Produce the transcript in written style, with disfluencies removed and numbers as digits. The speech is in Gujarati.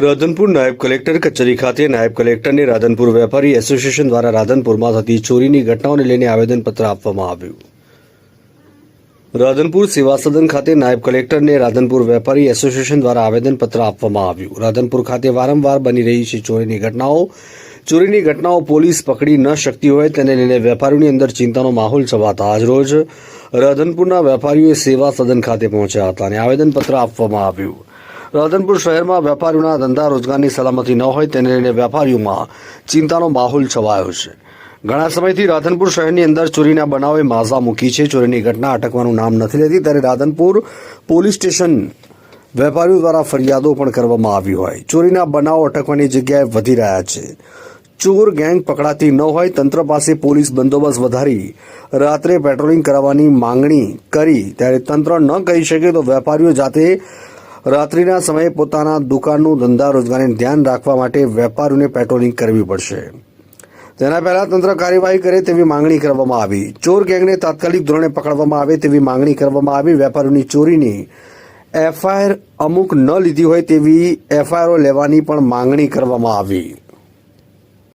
રાધનપુર નાયબ કલેક્ટર કચેરી ખાતે નાયબ કલેક્ટરને રાધનપુર વેપારી એસોસિએશન દ્વારા રાધનપુરમાં થતી ચોરીની ઘટનાઓને લઈને આવેદનપત્ર આપવામાં આવ્યું. રાધનપુર સેવા સદન ખાતે નાયબ કલેક્ટરને રાધનપુર વેપારી એસોસિએશન દ્વારા આવેદનપત્ર આપવામાં આવ્યું. રાધનપુર ખાતે વારંવાર બની રહી છે ચોરીની ઘટનાઓ પોલીસ પકડી ન શકતી હોય તેને લઈને વેપારીઓની અંદર ચિંતાનો માહોલ છવાતા આજરોજ રાધનપુરના વેપારીઓએ સેવા સદન ખાતે પહોંચ્યા હતા અને આવેદનપત્ર આપવામાં આવ્યું. રાધનપુર શહેરમાં વેપારીઓના ધંધા રોજગારની સલામતી ન હોય તેને લઈને વેપારીઓમાં ચિંતાનો માહોલ છવાયો છે. ઘણા સમયથી રાધનપુર શહેરની અંદર ચોરીના બનાવે માઝા મૂકી છે. ચોરીની ઘટના અટકવાનું નામ નથી લેતી ત્યારે રાધનપુર પોલીસ સ્ટેશન વેપારીઓ દ્વારા ફરિયાદો પણ કરવામાં આવી હોય ચોરીના બનાવો અટકવાની જગ્યાએ વધી રહ્યા છે. ચોર ગેંગ પકડાતી ન હોય તંત્ર પાસે પોલીસ બંદોબસ્ત વધારી રાત્રે પેટ્રોલિંગ કરાવવાની માંગણી કરી ત્યારે તંત્ર ન કરી શકે તો વેપારીઓ જાતે રાત્રિના સમયે પોતાના દુકાનનું ધંધા રોજગારીને ધ્યાન રાખવા માટે વેપારીઓને પેટ્રોલિંગ કરવી પડશે. તેના પહેલા તંત્ર કાર્યવાહી કરે તેવી માંગણી કરવામાં આવી. ચોર ગેંગને તાત્કાલિક ધોરણે પકડવામાં આવે તેવી માંગણી કરવામાં આવી. વેપારીઓની ચોરીની એફઆઈઆર અમુક ન લીધી હોય તેવી એફઆઈઆરો લેવાની પણ માંગણી કરવામાં આવી.